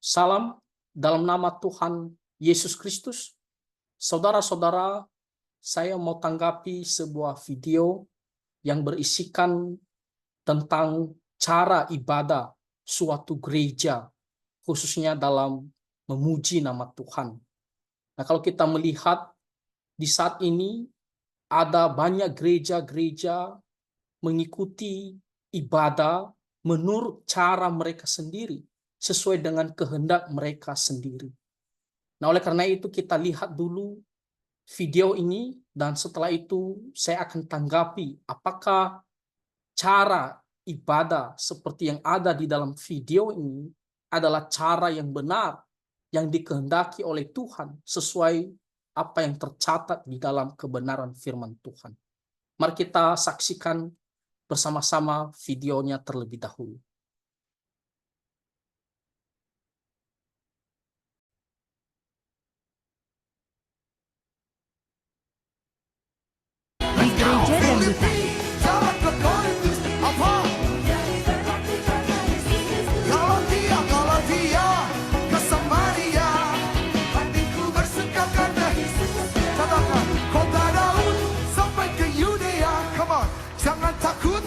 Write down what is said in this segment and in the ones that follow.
Salam dalam nama Tuhan Yesus Kristus. Saudara-saudara, saya mau tanggapi sebuah video yang berisikan tentang cara ibadah suatu gereja, khususnya dalam memuji nama Tuhan. Nah, kalau kita melihat di saat ini ada banyak gereja-gereja mengikuti ibadah menurut cara mereka sendiri, sesuai dengan kehendak mereka sendiri. Nah, oleh karena itu kita lihat dulu video ini, dan setelah itu saya akan tanggapi apakah cara ibadah seperti yang ada di dalam video ini adalah cara yang benar, yang dikehendaki oleh Tuhan, sesuai apa yang tercatat di dalam kebenaran firman Tuhan. Mari kita saksikan bersama-sama videonya terlebih dahulu. Di gereja dangdutan. Jangan takut.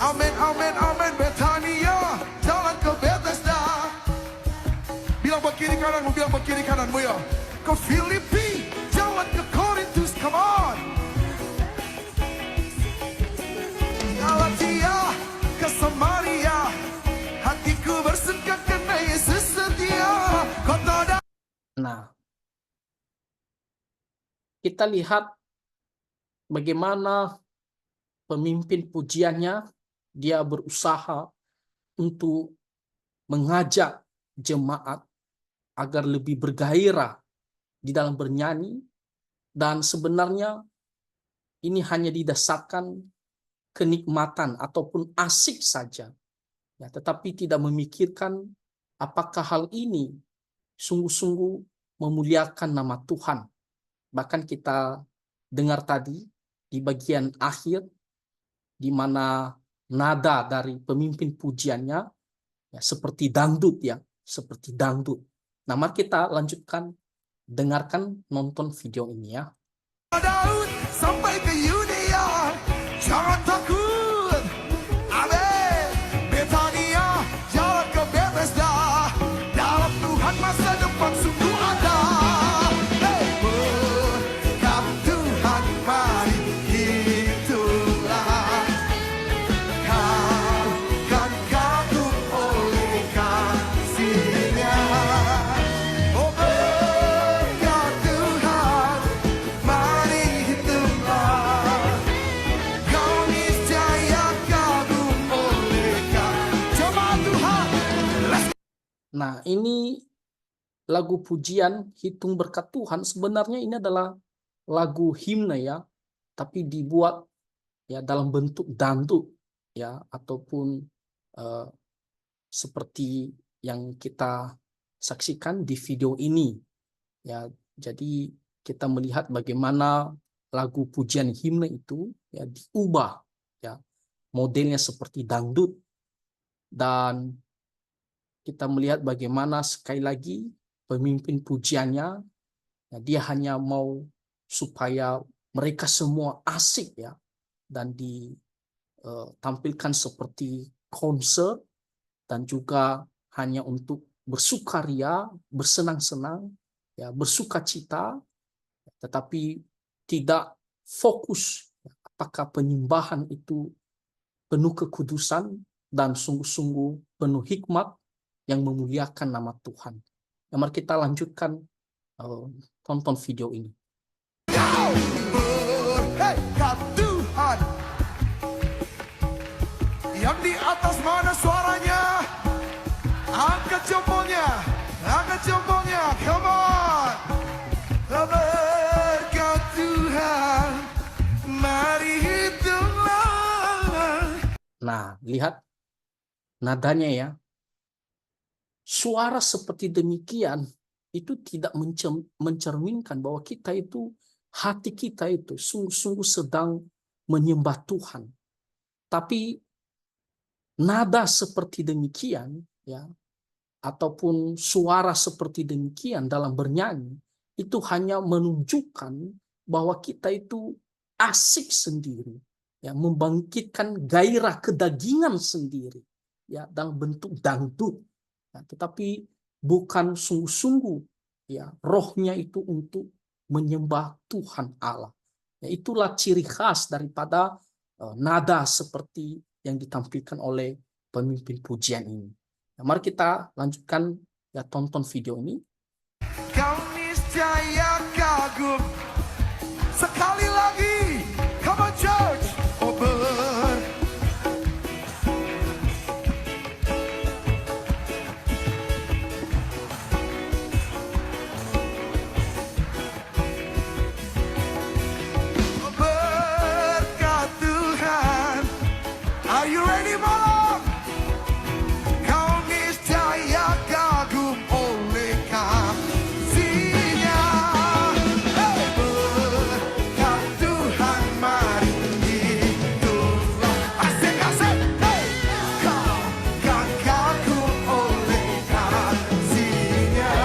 Amin, amin, amin. Betania, jalan ke Bethesda. Bilang ke kiri kanan, bilang ke kiri kananmu ya. Ke Filipi, jalan ke Korintus. Come on. Galatia, ke Samaria. Hatiku bersekat karena Yesus setia. Kota. Nah, kita lihat bagaimana pemimpin pujiannya, dia berusaha untuk mengajak jemaat agar lebih bergairah di dalam bernyanyi, dan sebenarnya ini hanya didasarkan kenikmatan ataupun asik saja, ya, tetapi tidak memikirkan apakah hal ini sungguh-sungguh memuliakan nama Tuhan. Bahkan kita dengar tadi di bagian akhir, di mana nada dari pemimpin pujiannya ya, seperti dangdut ya, seperti dangdut. Nah, mari kita lanjutkan, dengarkan, nonton video ini ya. Daud sampai ke Yudea, jangan takut. Amin. Betania, jalan ke Bethesda. Dalam Tuhan masa depan sungguh ada. Hey, berkat Tuhan mari itulah. Kau kan kagum oleh kasih-Nya. Oh, berkat Tuhan mari itulah. Kau niscaya kagum oleh kasih. Jemaat Tuhan, let's Nah, ini lagu pujian Hitung Berkat Tuhan. Sebenarnya ini adalah lagu himne ya, tapi dibuat ya dalam bentuk dangdut ya, ataupun eh, seperti yang kita saksikan di video ini ya. Jadi kita melihat bagaimana lagu pujian himne itu ya diubah ya, modelnya seperti dangdut, dan kita melihat bagaimana sekali lagi pemimpin pujiannya ya, dia hanya mau supaya mereka semua asik ya, dan ditampilkan seperti konser, dan juga hanya untuk bersukaria, bersenang-senang, ya, bersukacita, tetapi tidak fokus apakah penyembahan itu penuh kekudusan dan sungguh-sungguh penuh hikmat yang memuliakan nama Tuhan. Ya, mari kita lanjutkan, tonton video ini. go. Berkat Tuhan. Yang di atas mana suaranya? Angkat jempolnya, angkat jempolnya, come on. Berkat Tuhan, mari itulah. Nah, lihat nadanya ya. Suara seperti demikian itu tidak mencerminkan bahwa kita itu, hati kita itu sungguh-sungguh sedang menyembah Tuhan. Tapi nada seperti demikian ya ataupun suara seperti demikian dalam bernyanyi itu hanya menunjukkan bahwa kita itu asik sendiri, ya, membangkitkan gairah kedagingan sendiri, ya, dalam bentuk dangdut, ya, tetapi bukan sungguh-sungguh, ya, rohnya itu untuk menyembah Tuhan Allah. Ya, itulah ciri khas daripada nada seperti yang ditampilkan oleh pemimpin pujian ini. Nah, mari kita lanjutkan, ya, tonton video ini. Kau niscaya kagum. Sekali lagi, come on church. Oh berkat Tuhan. Are you ready, Mom? Kau niscaya kagum oleh kasih-Nya. Hey, berkat Tuhan, mari hitunglah. Asik-asik. Hey, kau kan kagum oleh kasih-Nya.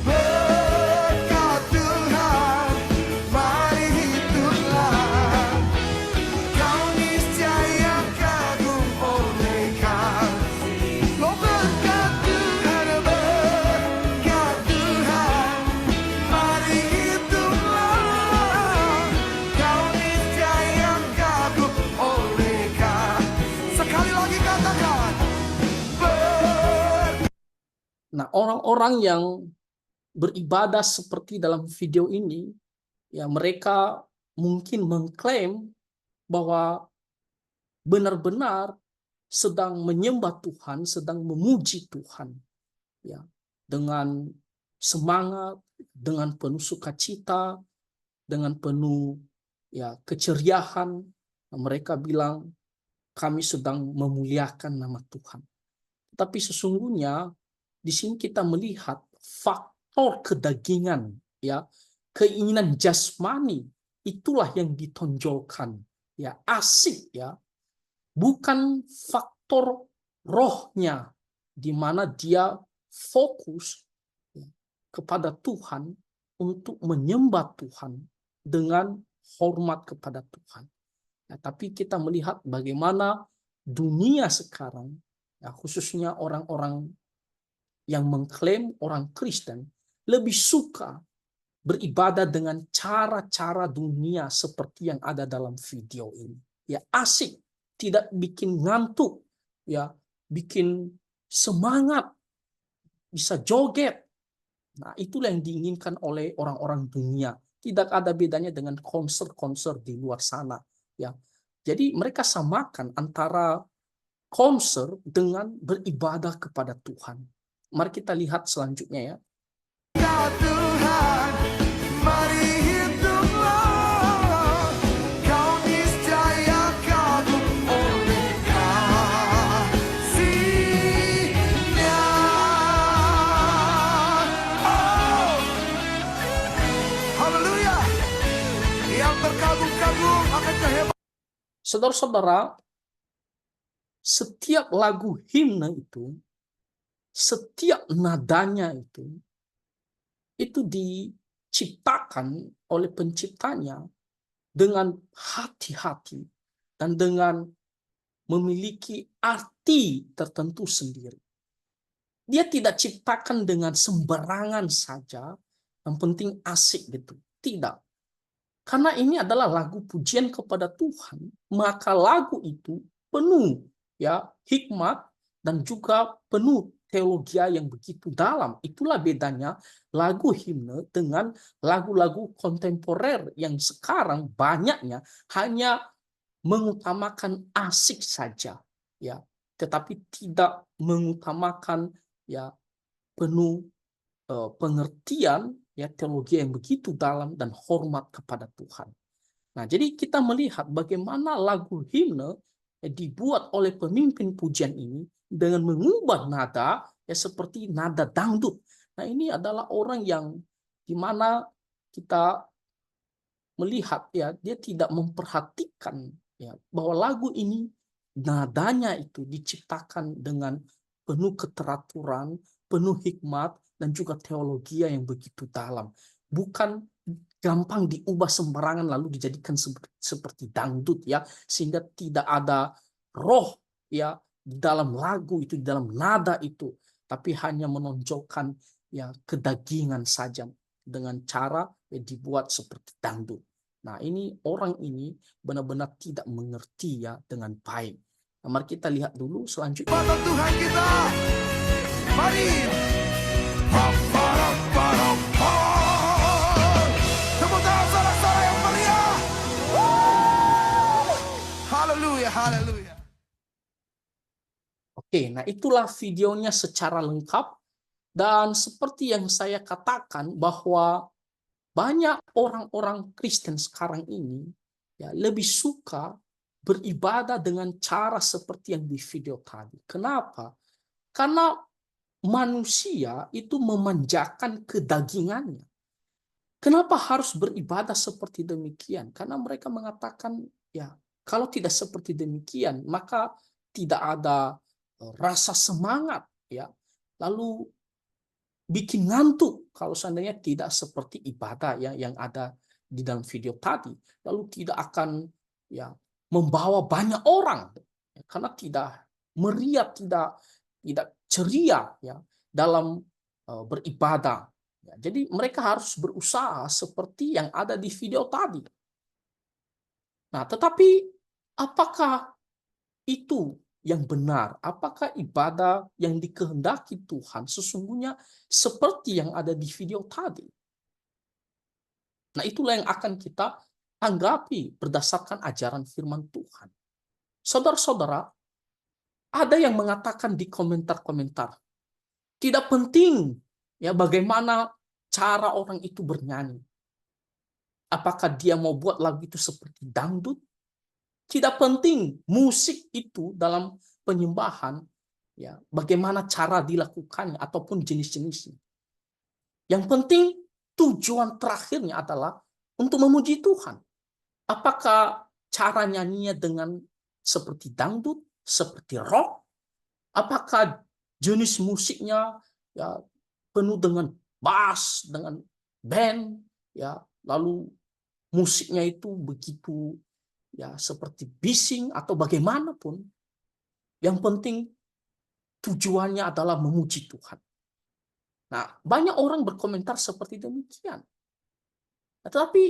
Berkat Tuhan, mari hitunglah. Kau niscaya kagum oleh kasih. Oh berkat Tuhan, mari hitunglah. Kau niscaya kagum oleh kasih. Sekali lagi katakan. Nah, orang-orang yang beribadah seperti dalam video ini, ya, mereka mungkin mengklaim bahwa benar-benar sedang menyembah Tuhan, sedang memuji Tuhan, ya, dengan semangat, dengan penuh sukacita, dengan penuh, ya, keceriaan. Nah, mereka bilang kami sedang memuliakan nama Tuhan. Tapi sesungguhnya di sini kita melihat faktor kedagingan, ya, keinginan jasmani, itulah yang ditonjolkan, ya, asik, ya, bukan faktor rohnya, di mana dia fokus, ya, kepada Tuhan untuk menyembah Tuhan dengan hormat kepada Tuhan. Nah, tapi kita melihat bagaimana dunia sekarang, ya, khususnya orang-orang yang mengklaim orang Kristen lebih suka beribadah dengan cara-cara dunia seperti yang ada dalam video ini. Ya, asik, tidak bikin ngantuk, ya, bikin semangat, bisa joget. Nah, itulah yang diinginkan oleh orang-orang dunia. Tidak ada bedanya dengan konser-konser di luar sana, ya. Jadi mereka samakan antara konser dengan beribadah kepada Tuhan. Mari kita lihat selanjutnya, ya. Berkat Tuhan, mari hitunglah. Kau niscaya kagum oleh kasih-Nya. Oh, haleluya. Yang terkagum-kagum akan kehebatan. Saudara-saudara, setiap lagu himne itu, setiap nadanya itu diciptakan oleh penciptanya dengan hati-hati dan dengan memiliki arti tertentu sendiri. Dia tidak ciptakan dengan sembarangan saja, yang penting asik gitu. Tidak. Karena ini adalah lagu pujian kepada Tuhan, maka lagu itu penuh, ya, hikmat dan juga penuh teologi yang begitu dalam. Itulah bedanya lagu himne dengan lagu-lagu kontemporer yang sekarang banyaknya hanya mengutamakan asik saja, ya, tetapi tidak mengutamakan, ya, penuh pengertian, ya, teologi yang begitu dalam dan hormat kepada Tuhan. Nah, jadi kita melihat bagaimana lagu himne dibuat oleh pemimpin pujian ini dengan mengubah nada, ya, seperti nada dangdut. Nah, ini adalah orang yang dimana kita melihat, ya, dia tidak memperhatikan, ya, bahwa lagu ini nadanya itu diciptakan dengan penuh keteraturan, penuh hikmat, dan juga teologi yang begitu dalam. Bukan gampang diubah sembarangan lalu dijadikan seperti dangdut ya, sehingga tidak ada roh ya di dalam lagu itu, di dalam nada itu, tapi hanya menonjolkan ya kedagingan saja dengan cara ya, dibuat seperti dangdut. Nah, ini orang ini benar-benar tidak mengerti ya dengan baik. Nah, mari kita lihat dulu selanjutnya. Pada Tuhan kita. Mari. Pam, param, param, pam. Tepuk tangan saudara-saudara yang meriah. Haleluya, haleluya. Oke, nah itulah videonya secara lengkap. Dan seperti yang saya katakan bahwa banyak orang-orang Kristen sekarang ini ya lebih suka beribadah dengan cara seperti yang di video tadi. Kenapa? Karena manusia itu memanjakan kedagingannya. Kenapa harus beribadah seperti demikian? Karena mereka mengatakan, ya, kalau tidak seperti demikian, maka tidak ada rasa semangat, ya. Lalu bikin ngantuk kalau seandainya tidak seperti ibadah ya yang ada di dalam video tadi. Lalu tidak akan ya membawa banyak orang karena tidak meriah, tidak ceria ya dalam beribadah. Ya, jadi mereka harus berusaha seperti yang ada di video tadi. Nah, tetapi apakah itu yang benar? Apakah ibadah yang dikehendaki Tuhan sesungguhnya seperti yang ada di video tadi? Nah, itulah yang akan kita tanggapi berdasarkan ajaran firman Tuhan. Saudara-saudara, ada yang mengatakan di komentar-komentar, tidak penting ya bagaimana cara orang itu bernyanyi. Apakah dia mau buat lagu itu seperti dangdut? Tidak penting musik itu dalam penyembahan, ya, bagaimana cara dilakukannya ataupun jenis-jenisnya. Yang penting tujuan terakhirnya adalah untuk memuji Tuhan. Apakah cara nyanyinya dengan seperti dangdut, seperti rock? Apakah jenis musiknya ya penuh dengan bass, dengan band, ya, lalu musiknya itu begitu ya seperti bising atau bagaimanapun, yang penting tujuannya adalah memuji Tuhan. Nah, banyak orang berkomentar seperti demikian. Tetapi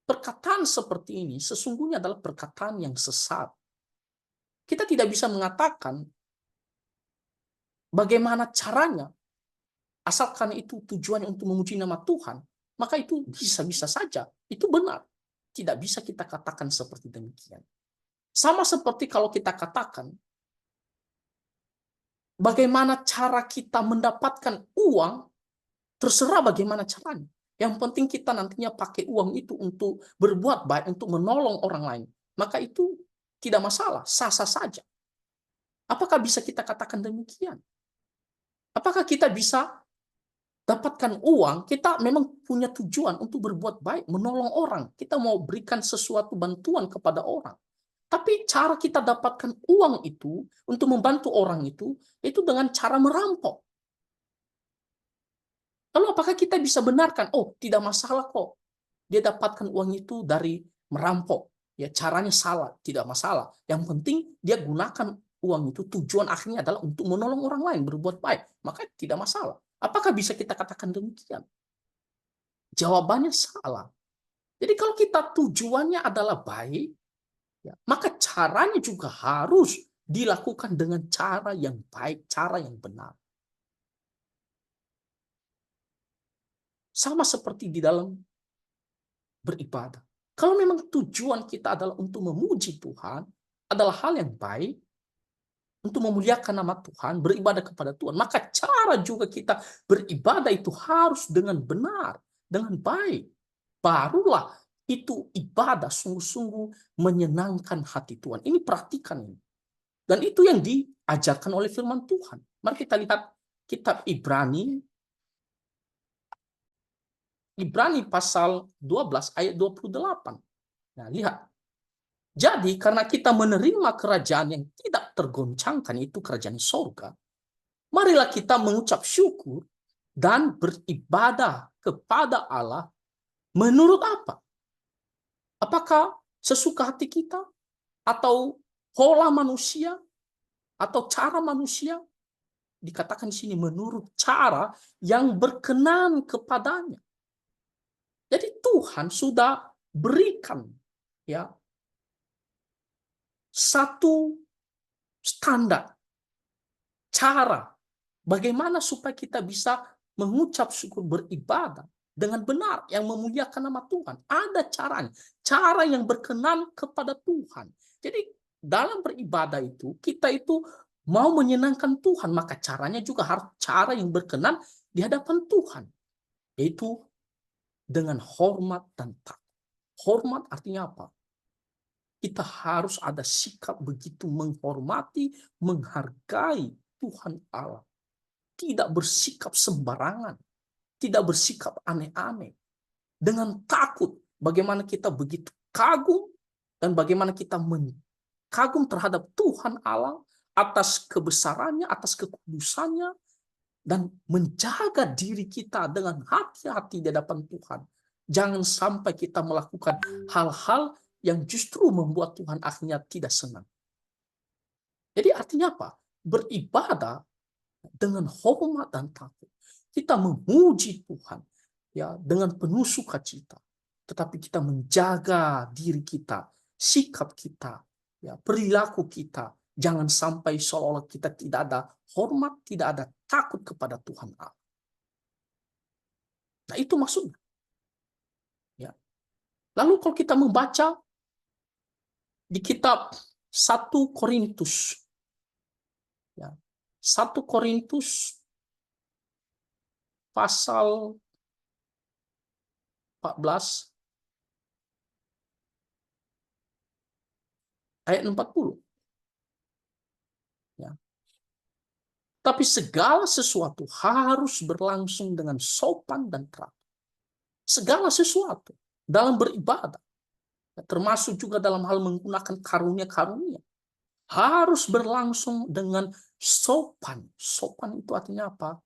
perkataan seperti ini sesungguhnya adalah perkataan yang sesat. Kita tidak bisa mengatakan bagaimana caranya, asalkan itu tujuannya untuk memuji nama Tuhan, maka itu bisa-bisa saja. Itu benar. Tidak bisa kita katakan seperti demikian. Sama seperti kalau kita katakan, bagaimana cara kita mendapatkan uang, terserah bagaimana caranya. Yang penting kita nantinya pakai uang itu untuk berbuat baik, untuk menolong orang lain. Maka itu tidak masalah, sah-sah saja. Apakah bisa kita katakan demikian? Apakah kita bisa dapatkan uang, kita memang punya tujuan untuk berbuat baik, menolong orang. Kita mau berikan sesuatu bantuan kepada orang. Tapi cara kita dapatkan uang itu, untuk membantu orang itu dengan cara merampok. Lalu apakah kita bisa benarkan, oh tidak masalah kok, dia dapatkan uang itu dari merampok. Ya caranya salah, tidak masalah. Yang penting dia gunakan uang itu, tujuan akhirnya adalah untuk menolong orang lain, berbuat baik. Maka tidak masalah. Apakah bisa kita katakan demikian? Jawabannya salah. Jadi kalau kita tujuannya adalah baik, ya, maka caranya juga harus dilakukan dengan cara yang baik, cara yang benar. Sama seperti di dalam beribadah. Kalau memang tujuan kita adalah untuk memuji Tuhan, adalah hal yang baik, untuk memuliakan nama Tuhan, beribadah kepada Tuhan, maka cara juga kita beribadah itu harus dengan benar, dengan baik. Barulah itu ibadah sungguh-sungguh menyenangkan hati Tuhan. Ini perhatikan ini. Dan itu yang diajarkan oleh firman Tuhan. Mari kita lihat kitab Ibrani pasal 12 ayat 28. Nah, lihat. Jadi karena kita menerima kerajaan yang tidak tergoncangkan, itu kerajaan surga, Marilah kita mengucap syukur dan beribadah kepada Allah menurut apa? Apakah sesuka hati kita? Atau pola manusia? Atau cara manusia? Dikatakan di sini menurut cara yang berkenan kepadanya. Jadi Tuhan sudah berikan ya satu standar cara bagaimana supaya kita bisa mengucap syukur beribadah dengan benar yang memuliakan nama Tuhan. Ada caranya, cara yang berkenan kepada Tuhan. Jadi dalam beribadah itu kita itu mau menyenangkan Tuhan, maka caranya juga harus cara yang berkenan di hadapan Tuhan, yaitu dengan hormat dan takut. Hormat artinya apa? Kita harus ada sikap begitu menghormati, menghargai Tuhan Allah. Tidak bersikap sembarangan, tidak bersikap aneh-aneh. Dengan takut, bagaimana kita begitu kagum dan bagaimana kita kagum terhadap Tuhan Allah atas kebesarannya, atas kekudusannya, dan menjaga diri kita dengan hati-hati di hadapan Tuhan. Jangan sampai kita melakukan hal-hal yang justru membuat Tuhan akhirnya tidak senang. Jadi artinya apa? Beribadah dengan hormat dan takut. Kita memuji Tuhan ya dengan penuh sukacita. Tetapi kita menjaga diri kita, sikap kita, ya, perilaku kita. Jangan sampai seolah-olah kita tidak ada hormat, tidak ada takut kepada Tuhan Allah. Nah, itu maksudnya. Ya. Lalu kalau kita membaca di kitab 1 Korintus, ya, 1 Korintus pasal 14 ayat 40. Ya. Tapi segala sesuatu harus berlangsung dengan sopan dan teratur. Segala sesuatu dalam beribadah, termasuk juga dalam hal menggunakan karunia-karunia, harus berlangsung dengan sopan. Sopan itu artinya apa?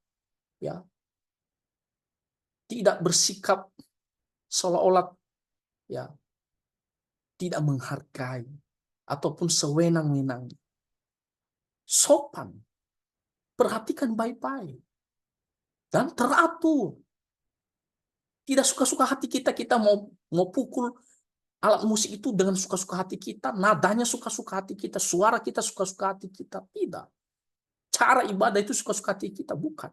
Ya, tidak bersikap seolah-olah ya tidak menghargai ataupun sewenang-wenangnya. Sopan, perhatikan baik-baik dan teratur. Tidak suka-suka hati kita, kita mau pukul alat musik itu dengan suka-suka hati kita, nadanya suka-suka hati kita, suara kita suka-suka hati kita. Tidak. Cara ibadah itu suka-suka hati kita, bukan.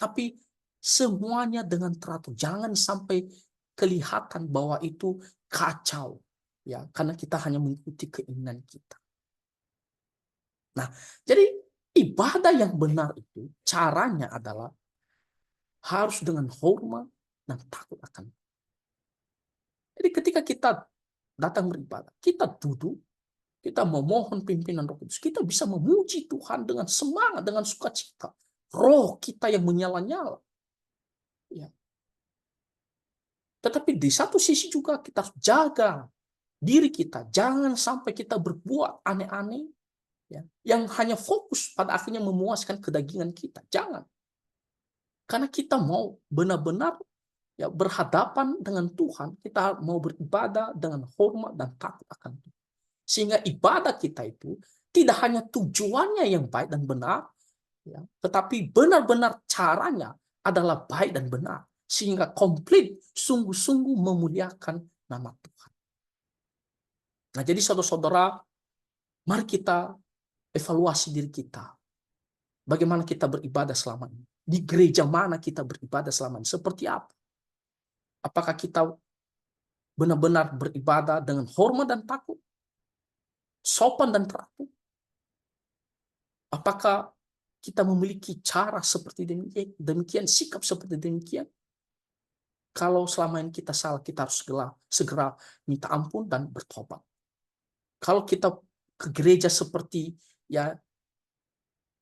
Tapi semuanya dengan teratur. Jangan sampai kelihatan bahwa itu kacau. Ya, karena kita hanya mengikuti keinginan kita. Nah, jadi ibadah yang benar itu caranya adalah harus dengan hormat dan takut akan. Jadi ketika kita datang beribadah, kita duduk, kita memohon pimpinan Roh Kudus, kita bisa memuji Tuhan dengan semangat, dengan sukacita. Roh kita yang menyala-nyala. Ya. Tetapi di satu sisi juga kita harus jaga diri kita, jangan sampai kita berbuat aneh-aneh, ya, yang hanya fokus pada akhirnya memuaskan kedagingan kita. Jangan. Karena kita mau benar-benar ya berhadapan dengan Tuhan, kita mau beribadah dengan hormat dan takut akan Tuhan. Sehingga ibadah kita itu tidak hanya tujuannya yang baik dan benar, ya, tetapi benar-benar caranya adalah baik dan benar. Sehingga komplit, sungguh-sungguh memuliakan nama Tuhan. Nah, jadi saudara-saudara, mari kita evaluasi diri kita. Bagaimana kita beribadah selama ini? Di gereja mana kita beribadah selama ini? Seperti apa? Apakah kita benar-benar beribadah dengan hormat dan takut? Sopan dan teratur? Apakah kita memiliki cara seperti demikian, sikap seperti demikian? Kalau selama ini kita salah, kita harus segera minta ampun dan bertobat. Kalau kita ke gereja seperti ya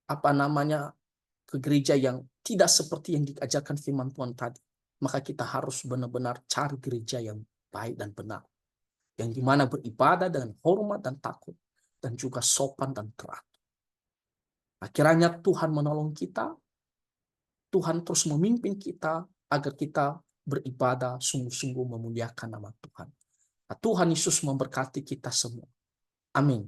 ke gereja yang tidak seperti yang diajarkan firman Tuhan tadi, maka kita harus benar-benar cari gereja yang baik dan benar, yang dimana beribadah dengan hormat dan takut, dan juga sopan dan teratur. Kiranya Tuhan menolong kita, Tuhan terus memimpin kita agar kita beribadah sungguh-sungguh memuliakan nama Tuhan. Tuhan Yesus memberkati kita semua. Amin.